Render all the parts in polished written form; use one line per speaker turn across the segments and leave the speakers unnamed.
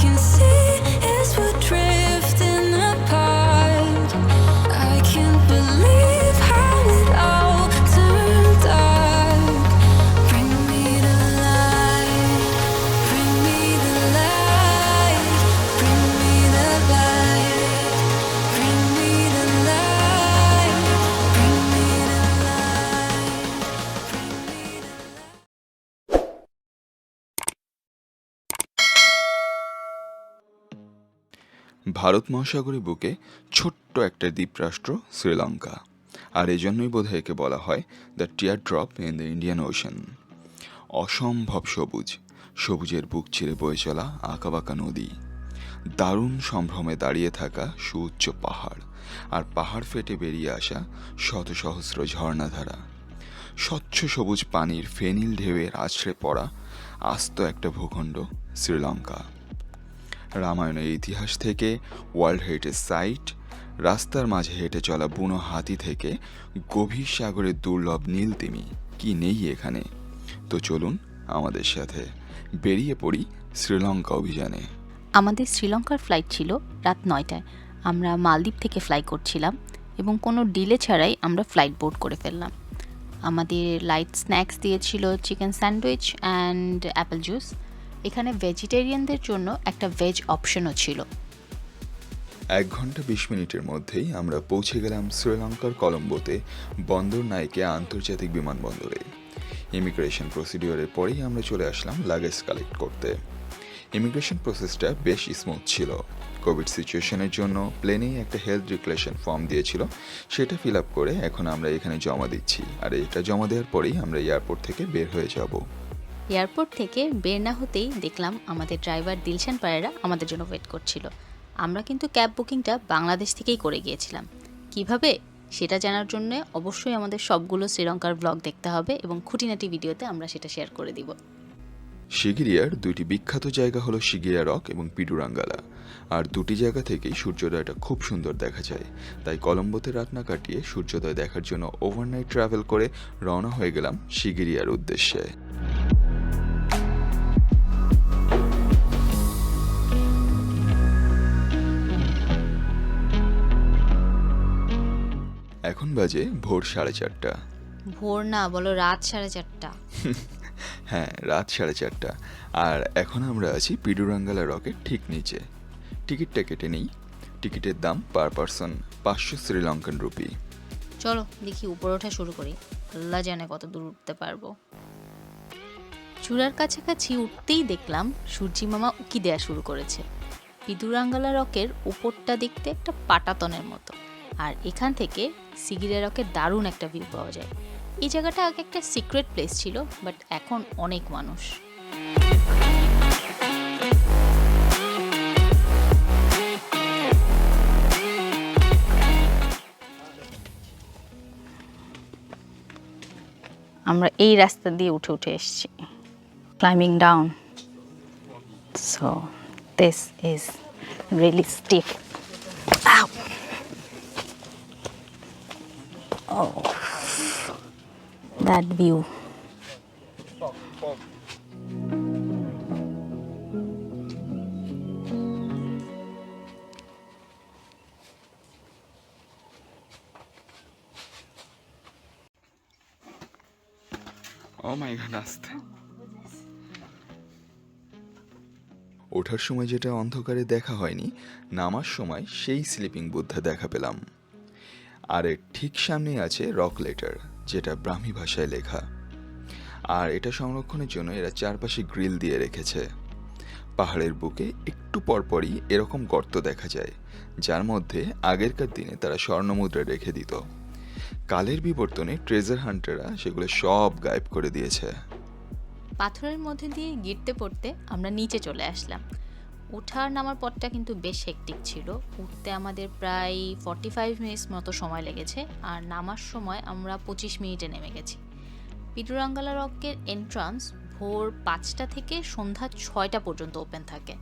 can see is we're drifting apart. I can't believe how it all turned dark. Bring me the light, bring me the light, bring me the light, bring me the light, bring me the light, bring me the
Bharat মহাসাগরের বুকে ছোট্ট একটা দ্বীপরাষ্ট্র শ্রীলঙ্কা, আর এজন্যই বোধহয় একে বলা হয় the tear drop in the Indian ocean. অসম্ভব সবুজ, সবুজের বুক চিরে বয়ে চলা আঁকাবাঁকা নদী, দারুণ সম্ভ্রমে দাঁড়িয়ে থাকা সুউচ্চ পাহাড়, আর পাহাড় ফেটে বেরিয়ে আসা শত সহস্র ঝর্ণাধারা, স্বচ্ছ সবুজ পানির ফেনিল ঢেউয়ের আছড়ে পড়া আস্ত একটা ভূখণ্ড শ্রীলঙ্কা। রামায়ণের ইতিহাস থেকে ওয়ার্ল্ড হেরিটেজ সাইট, রাস্তার মাঝে হেঁটে চলা বুনো হাতি থেকে গভীর সাগরের দুর্লভ নীল তিমি, কি নেই এখানে। তো চলুন আমাদের সাথে বেরিয়ে পড়ি শ্রীলঙ্কা অভিযানে।
আমাদের শ্রীলঙ্কার ফ্লাইট ছিল রাত 9টায়। আমরা মালদ্বীপ থেকে ফ্লাই করছিলাম এবং কোনো ডিলে ছাড়াই আমরা ফ্লাইট বোর্ড করে ফেললাম। আমাদের লাইট স্ন্যাক্স দিয়েছিল chicken sandwich and Apple juice. এখানে ভেজিটেরিয়ানদের জন্য একটা ভেজ অপশনও ছিল।
1 ঘন্টা 20 মিনিটের মধ্যেই আমরা পৌঁছে গেলাম শ্রীলঙ্কার কলম্বোতে বন্দর নাইকে আন্তর্জাতিক বিমানবন্দরে। ইমিগ্রেশন প্রসিডিওরের পরেই আমরা চলে আসলাম লাগেজ কালেক্ট করতে। ইমিগ্রেশন প্রসেসটা বেশ স্মুথ ছিল। কোভিড সিচুয়েশনের জন্য প্লেনেই একটা হেলথ ডিক্লারেশন ফর্ম দিয়েছিল, সেটা ফিল আপ করে এখন আমরা এখানে জমা দিচ্ছি, আর এটা জমা দেওয়ার পরেই আমরা এয়ারপোর্ট থেকে বের হয়ে যাব।
এয়ারপোর্ট থেকে বের না হতেই দেখলাম আমাদের ড্রাইভার দিলশান পারেরা আমাদের জন্য ওয়েট করছিল। আমরা কিন্তু ক্যাব বুকিংটা বাংলাদেশ থেকেই করে গিয়েছিলাম। কিভাবে সেটা জানার জন্য অবশ্যই আমাদের সবগুলো শ্রীলঙ্কার ব্লগ দেখতে হবে এবং খুঁটিনাটি ভিডিওতে আমরা সেটা শেয়ার করে দিব।
সিগিরিয়ার 2টি বিখ্যাত জায়গা হলো সিগিরিয়া রক এবং পিডুরাঙ্গালা, আর 2টি জায়গা থেকেই সূর্যোদয়টা খুব সুন্দর দেখা যায়। তাই কলম্বোতে রাত না কাটিয়ে সূর্যোদয় দেখার জন্য ওভারনাইট ট্রাভেল করে রওনা হয়ে গেলাম সিগিরিয়ার উদ্দেশ্যে। এখন বাজে ভোর 4:30।
ভোর না, বলো রাত 4:30।
হ্যাঁ, রাত 4:30। আর এখন আমরা আছি পিডুরাঙ্গালা রকের ঠিক নিচে। টিকিটটা কেটে নিই। টিকিটের দাম পার পারসন 500 শ্রীলঙ্কান রুপি।
চলো দেখি উপরে ওঠা শুরু করি, আল্লাহ জানে কত দূর উঠতে পারবো। চূড়ার কাছাকাছি উঠতেই দেখলাম সূর্যি মামা উকি দেয়া শুরু করেছে। পিদুরাঙ্গালা রকের উপরটা দেখতে একটা পাটাতনের মতো, আর এখান থেকে সিগিরিয়া রকের দারুণ একটা ভিউ পাওয়া যায়। এই জায়গাটা আগে একটা সিক্রেট প্লেস ছিল, বাট এখন অনেক মানুষ। আমরা এই রাস্তা দিয়ে উঠে উঠে এসেছি, climbing down. So this is really stiff. Oh, that view.
Oh my God, আস্তে। ওঠার সময় যেটা অন্ধকারে দেখা হয়নি, নামার সময় সেই স্লিপিং বুদ্ধা দেখা পেলাম। আর এর ঠিক সামনেই আছে রক লেটার, যেটা ব্রাহ্মী ভাষায় লেখা, আর এটা সংরক্ষণের জন্য এরা চারপাশে গ্রিল দিয়ে রেখেছে। পাহাড়ের বুকে একটু পরপরই এরকম গর্ত দেখা যায়, যার মধ্যে আগেরকার দিনে তারা স্বর্ণমুদ্রা রেখে দিত। কালের বিবর্তনে ট্রেজার হান্টাররা সেগুলো সব গায়েব করে দিয়েছে।
পাথরের মধ্যে দিয়ে গিরতে পড়তে আমরা নিচে চলে আসলাম। ওঠার নামার পথটা কিন্তু বেশ হেক্টিক ছিল। উঠতে আমাদের প্রায় 45 মিনিট মতো সময় লেগেছে, আর নামার সময় আমরা 25 মিনিটে নেমে গেছি। পিডুরাঙ্গালা রকের এন্ট্রান্স ভোর 5টা থেকে সন্ধ্যা 6টা পর্যন্ত ওপেন থাকে।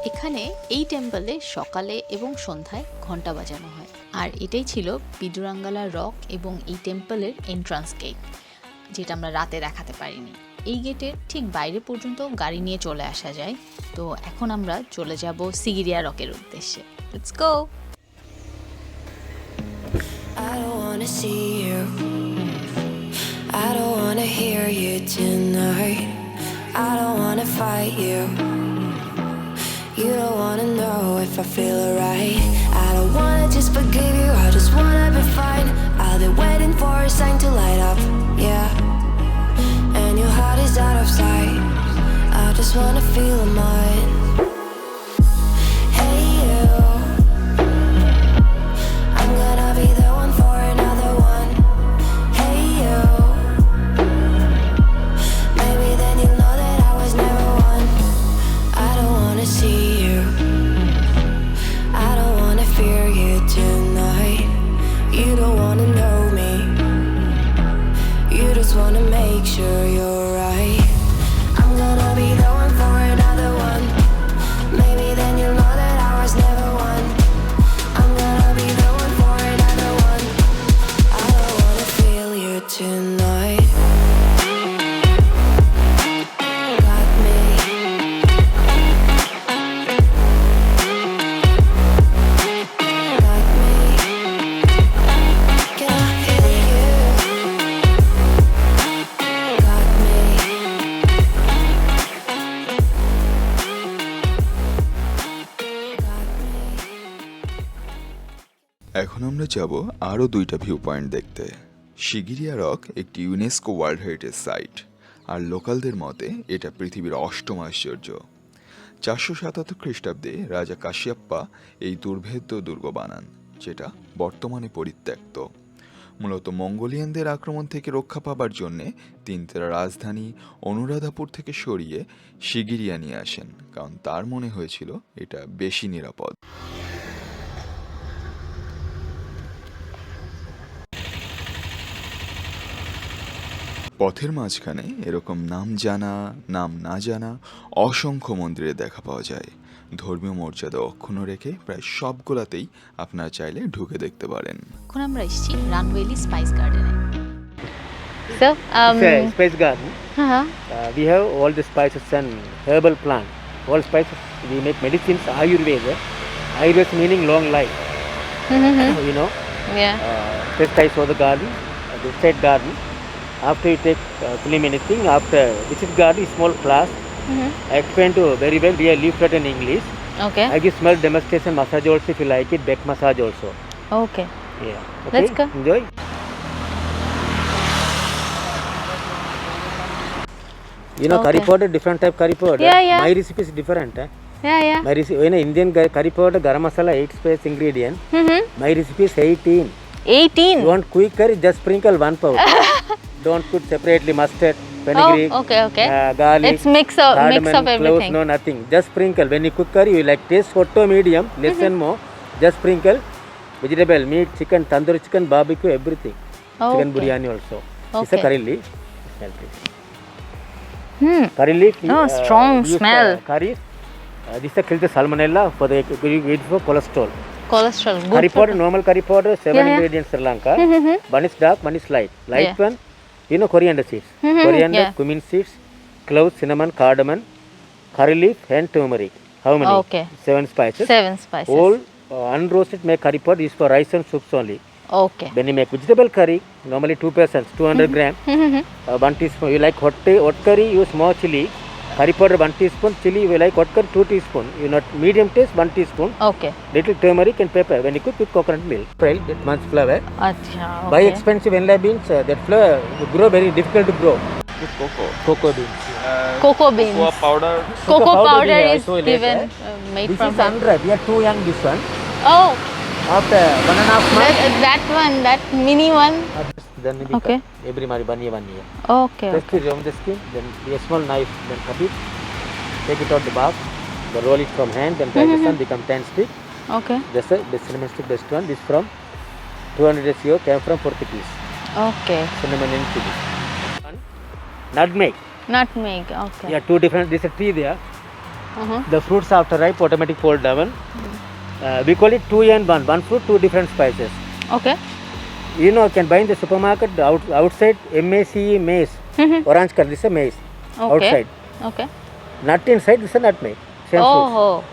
এখানে এই টেম্পলে সকালে এবং সন্ধ্যায় ঘন্টা বাজানো হয়, আর এটাই ছিল পিডুরাঙ্গালা রক এবং এই টেম্পলের এন্ট্রান্স গেট, যেটা আমরা রাতে দেখাতে পারিনি। এই গেটের ঠিক বাইরে পর্যন্ত গাড়ি নিয়ে চলে আসা যায়। তো এখন আমরা চলে যাব সিগিরিয়া রকের উদ্দেশ্যে। Let's go.
I don't wanna see you. I don't wanna hear you tonight. I don't wanna fight you. You don't wanna know if I feel alright. I don't wanna just forgive you, I just wanna be fine. I'll be waiting for a sign to light up, yeah. And your heart is out of sight. I just wanna feel mine. Hey you, I'm gonna be the one for another one. Hey you, maybe then you'll know that I was never one. I don't wanna see you, I don't wanna fear you tonight. You don't wanna know me, you just wanna make sure you're right. I'm gonna be the one for another one. Maybe then you'll know that I was never one. I'm gonna be the one for another one. I don't wanna feel you tonight. Got me. Got me. Can I feel you? Got me. Got me.
এখন আমরা যাব আরও 2টা view point দেখতে। শিগিরিয়া rock একটি UNESCO world heritage site, আর লোকালদের মতে এটা পৃথিবীর 8ম আশ্চর্য। 477 খ্রিস্টাব্দে রাজা কাশ্যপ্পা এই দুর্ভেদ্য দুর্গ বানান, যেটা বর্তমানে পরিত্যক্ত। মূলত মঙ্গোলিয়ানদের আক্রমণ থেকে রক্ষা পাবার জন্যে তিনি তার রাজধানী অনুরাধাপুর থেকে সরিয়ে শিগিরিয়া নিয়ে আসেন, কারণ তার মনে হয়েছিল এটা বেশি নিরাপদ। পথের মাঝখানে এরকম নাম জানা নাম না জানা অসংখ্য মন্দিরে দেখা পাওয়া যায়। ধর্মীয় মর্যাদা অক্ষুণ্ণ রেখে প্রায় সবগুলাতেই আপনারা চাইলে ঢুকে দেখতে পারেন।
এখন আমরা এসেছি রানওয়েলি স্পাইস গার্ডেনে।
It's a spice garden. We have all the spices and herbal plant. All spices we make medicines. Ayurveda. Ayurveda meaning long life. You know.
Yeah.
First I saw the garden, the state garden. After you take film anything, after visit garden, small class. I explain to very well. We are leaflet in English.
Okay.
I give small demonstration massage also if you like it. Back massage also.
Okay.
Yeah. Okay.
Let's go.
Enjoy. You know,
Okay.
curry powder, different type curry powder.
Yeah, yeah.
My recipe is different.
Yeah, yeah.
My recipe, in Indian curry powder, garam masala, 8 spice ingredient. My recipe is 18.
18.
You want quick curry, just sprinkle 1 powder. Don't put separately mustard, fenugreek,
Oh, okay, okay.
garlic,
It's mix of
cloves,
everything.
no nothing. Just sprinkle. When you cook curry, you like taste hot or medium, less and more. Just sprinkle. Vegetable, meat, chicken, tandoori chicken, barbecue, everything. Chicken
Okay.
biryani also. It's a
Okay.
curry leaf. Smell please. Curry leaf.
Oh, strong
use the
smell.
Curry. This is kill the salmonella for the good for cholesterol.
Cholesterol. Good.
Curry powder, normal curry powder, 7
Yeah, yeah.
ingredients Sri Lanka. One is dark, one is light. Light
Yeah.
one, you know coriander seeds. Coriander,
yeah.
cumin seeds, cloves, cinnamon, cardamom, curry leaf and turmeric. How many?
Okay.
7 spices.
7 spices.
All unroasted make curry powder is for rice and soups only.
Okay.
When you make vegetable curry, normally 2 persons, 200 gram. 1 teaspoon. You like hot curry, use more chili. Curry powder 1 teaspoon. Chili you like hot curry 2 teaspoon. You not medium taste 1 teaspoon.
Okay.
Little turmeric and pepper. When you cook with coconut milk. April, that much flour.
Acha.
Buy
Okay.
expensive vanilla beans. That flour grow very difficult to grow. Cocoa beans.
Cocoa beans.
powder.
Cocoa powder
I
is
saw later.
given made
This
from.
is unripe. We are too young. This one.
Oh,
After 1.5 months.
that one, that mini one.
Then we
Okay.
cut every 1 year.
Okay.
Just remove the skin. Then a small knife. Then cut it. Take it out the bark. Then roll it from hand. Then dry the sun. Become 10 stick.
Okay.
Just the cinnamon stick. Best one. This from 200 SEO came from Portuguese.
Okay.
Cinnamon and chili. Nutmeg.
Nutmeg. Okay.
Yeah, 2 different. This is a tree there.
Uh-huh.
The fruits after ripe automatic fall down. We call it 2 and 1. One fruit, 2 different spices.
Okay.
You know, you can buy in the supermarket outside MACE maize. Orange color, this is a maize.
Okay.
Outside.
Okay.
Nut inside, this is a nutmeg. Same fruit.
Oh.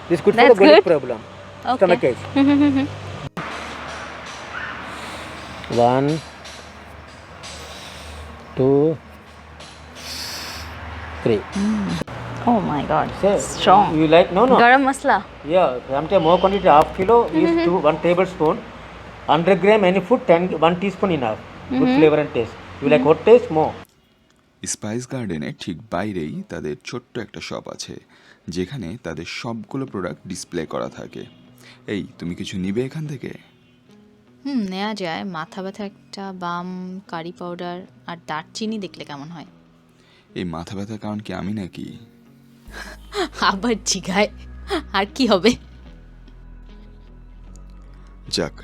This is good
That's
for the colic
good.
problem.
Okay.
Stomach ache. 1, 2, 3.
Oh my god.
Say,
Strong.
You like? No.
Garam masala.
Yeah, sometimes more quantity, half kilo is 1 tablespoon. 100 gram any food, 1 teaspoon enough. Good flavor and taste. You like hot taste? More.
Spice গার্ডেনের ঠিক বাইরেই তাদের ছোট্ট একটা shop আছে যেখানে তাদের সবগুলো প্রোডাক্ট ডিসপ্লে করা থাকে। এই তুমি কিছু নিবে এখান থেকে?
নেওয়া যায়। মাথা ব্যথা একটা বাম, কারি পাউডার আর দারচিনি দেখলে কেমন হয়?
এই মাথা ব্যথার কারণ কি আমি নাকি?
আবার জিগায়, আর কি হবে?
যাক,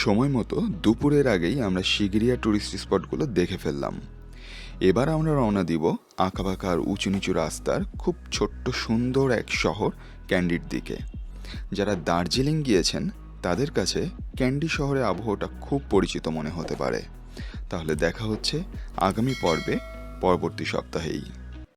সময় মতো দুপুরের আগেই আমরা শিগিরিয়া টুরিস্ট স্পটগুলো দেখে ফেললাম। এবার আমরা রওনা দিব আঁকাবাঁকা আর উঁচু নিচু রাস্তার খুব ছোট্ট সুন্দর এক শহর ক্যান্ডির দিকে। যারা দার্জিলিং গিয়েছেন তাদের কাছে ক্যান্ডি শহরের আবহাওয়াটা খুব পরিচিত মনে হতে পারে। তাহলে দেখা হচ্ছে আগামী পর্বে পরবর্তী সপ্তাহেই।